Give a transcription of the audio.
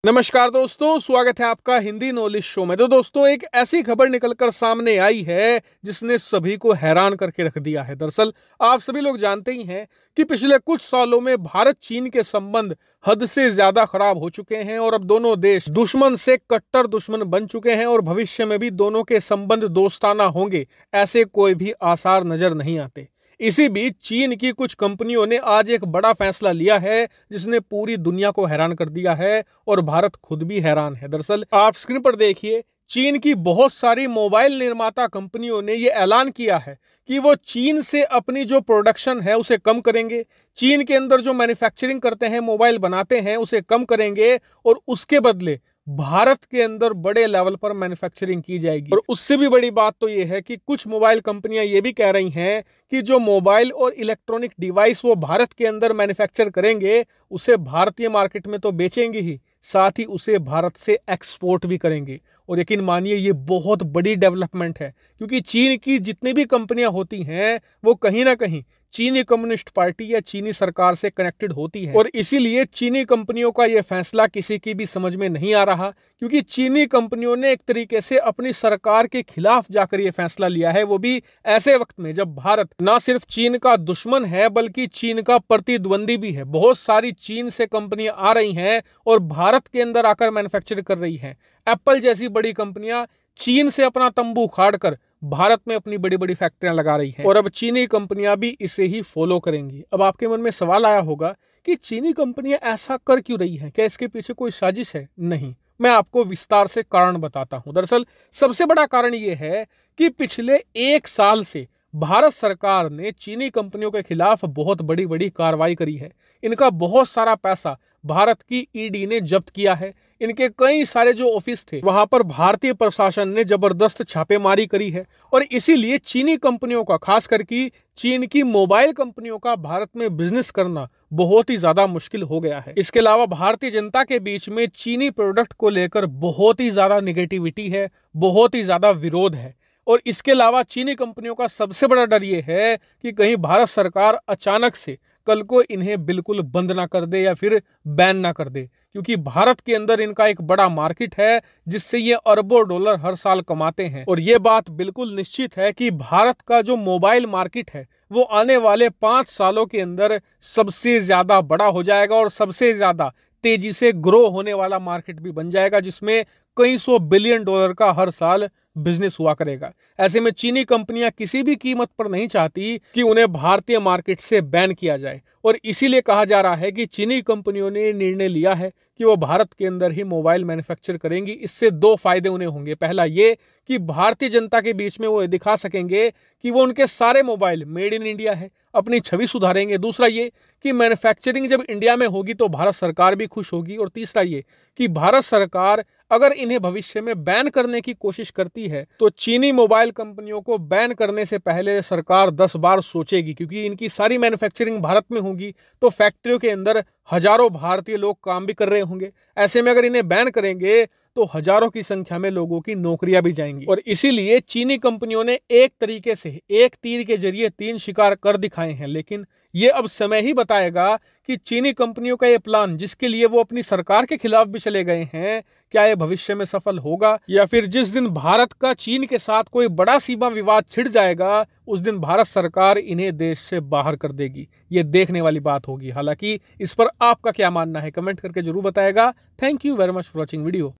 नमस्कार दोस्तों, स्वागत है आपका हिंदी नॉलेज शो में। तो दोस्तों, एक ऐसी खबर निकलकर सामने आई है जिसने सभी को हैरान करके रख दिया है। दरअसल आप सभी लोग जानते ही हैं कि पिछले कुछ सालों में भारत चीन के संबंध हद से ज्यादा खराब हो चुके हैं और अब दोनों देश दुश्मन से कट्टर दुश्मन बन चुके हैं और भविष्य में भी दोनों के संबंध दोस्ताना होंगे, ऐसे कोई भी आसार नजर नहीं आते। इसी बीच चीन की कुछ कंपनियों ने आज एक बड़ा फैसला लिया है जिसने पूरी दुनिया को हैरान कर दिया है और भारत खुद भी हैरान है। दरअसल आप स्क्रीन पर देखिए, चीन की बहुत सारी मोबाइल निर्माता कंपनियों ने यह ऐलान किया है कि वो चीन से अपनी जो प्रोडक्शन है उसे कम करेंगे, चीन के अंदर जो मैन्युफैक्चरिंग करते हैं, मोबाइल बनाते हैं, उसे कम करेंगे और उसके बदले भारत के अंदर बड़े लेवल पर मैन्युफैक्चरिंग की जाएगी। और उससे भी बड़ी बात तो यह है कि कुछ मोबाइल कंपनियां ये भी कह रही हैं कि जो मोबाइल और इलेक्ट्रॉनिक डिवाइस वो भारत के अंदर मैन्युफैक्चर करेंगे उसे भारतीय मार्केट में तो बेचेंगे ही, साथ ही उसे भारत से एक्सपोर्ट भी करेंगे। और यकीन मानिए ये बहुत बड़ी डेवलपमेंट है, क्योंकि चीन की जितनी भी कंपनियां होती हैं वो कहीं ना कहीं चीनी कम्युनिस्ट पार्टी या चीनी सरकार से कनेक्टेड होती है। और इसीलिए चीनी कंपनियों का यह फैसला किसी की भी समझ में नहीं आ रहा, क्योंकि चीनी कंपनियों ने एक तरीके से अपनी सरकार के खिलाफ जाकर यह फैसला लिया है, वो भी ऐसे वक्त में जब भारत ना सिर्फ चीन का दुश्मन है बल्कि चीन का प्रतिद्वंदी भी है। बहुत सारी चीन से कंपनियां आ रही हैं और भारत के अंदर आकर मैन्युफैक्चर कर रही हैं। एप्पल जैसी बड़ी कंपनियां चीन से अपना तंबू उखाड़कर भारत में अपनी बड़ी बड़ी फैक्ट्रियां लगा रही हैं और अब चीनी कंपनियां भी इसे ही फॉलो करेंगी। अब आपके मन में सवाल आया होगा कि चीनी कंपनियां ऐसा कर क्यों रही हैं, क्या इसके पीछे कोई साजिश है? नहीं, मैं आपको विस्तार से कारण बताता हूं। दरअसल सबसे बड़ा कारण यह है कि पिछले एक साल से भारत सरकार ने चीनी कंपनियों के खिलाफ बहुत बड़ी बड़ी कार्रवाई करी है। इनका बहुत सारा पैसा भारत की ईडी ने जब्त किया है। इनके कई सारे जो ऑफिस थे वहां पर भारतीय प्रशासन ने जबरदस्त छापेमारी करी है और इसीलिए चीनी कंपनियों का, खास करके चीन की मोबाइल कंपनियों का भारत में बिजनेस करना बहुत ही ज्यादा मुश्किल हो गया है। इसके अलावा भारतीय जनता के बीच में चीनी प्रोडक्ट को लेकर बहुत ही ज्यादा निगेटिविटी है, बहुत ही ज्यादा विरोध है। और इसके अलावा चीनी कंपनियों का सबसे बड़ा डर यह है कि कहीं भारत सरकार अचानक से कल को इन्हें बिल्कुल बंद ना कर दे या फिर बैन ना कर दे, क्योंकि भारत के अंदर इनका एक बड़ा मार्केट है जिससे ये अरबों डॉलर हर साल कमाते हैं। और ये बात बिल्कुल निश्चित है कि भारत का जो मोबाइल मार्केट है वो आने वाले 5 सालों के अंदर सबसे ज्यादा बड़ा हो जाएगा और सबसे ज्यादा तेजी से ग्रो होने वाला मार्केट भी बन जाएगा, जिसमें कई सौ बिलियन डॉलर का हर साल बिजनेस हुआ करेगा। ऐसे में चीनी कंपनियां किसी भी कीमत पर नहीं चाहती कि उन्हें भारतीय मार्केट से बैन किया जाए और इसीलिए कहा जा रहा है कि चीनी कंपनियों ने निर्णय लिया है कि वो भारत के अंदर ही मोबाइल मैन्युफैक्चर करेंगी। इससे 2 फायदे उन्हें होंगे। पहला ये कि भारतीय जनता के बीच में वो दिखा सकेंगे कि वो उनके सारे मोबाइल मेड इन इंडिया है, अपनी छवि सुधारेंगे। दूसरा ये कि मैन्युफैक्चरिंग जब इंडिया में होगी तो भारत सरकार भी खुश होगी। और तीसरा ये कि भारत सरकार अगर इन्हें भविष्य में बैन करने की कोशिश करती है तो चीनी मोबाइल कंपनियों को बैन करने से पहले सरकार 10 बार सोचेगी, क्योंकि इनकी सारी मैन्युफैक्चरिंग भारत में होगी तो फैक्ट्रियों के अंदर हजारों भारतीय लोग काम भी कर रहे होंगे। ऐसे में अगर इन्हें बैन करेंगे तो हजारों की संख्या में लोगों की नौकरियां भी जाएंगी। और इसीलिए चीनी कंपनियों ने एक तरीके से एक तीर के जरिए 3 शिकार कर दिखाए हैं। लेकिन ये अब समय ही बताएगा कि चीनी कंपनियों का ये प्लान, जिसके लिए वो अपनी सरकार के खिलाफ भी चले गए हैं, क्या ये भविष्य में सफल होगा या फिर जिस दिन भारत का चीन के साथ कोई बड़ा सीमा विवाद छिड़ जाएगा उस दिन भारत सरकार इन्हें देश से बाहर कर देगी। ये देखने वाली बात होगी। हालांकि इस पर आपका क्या मानना है कमेंट करके जरूर बताएगा। Thank you very much for watching video.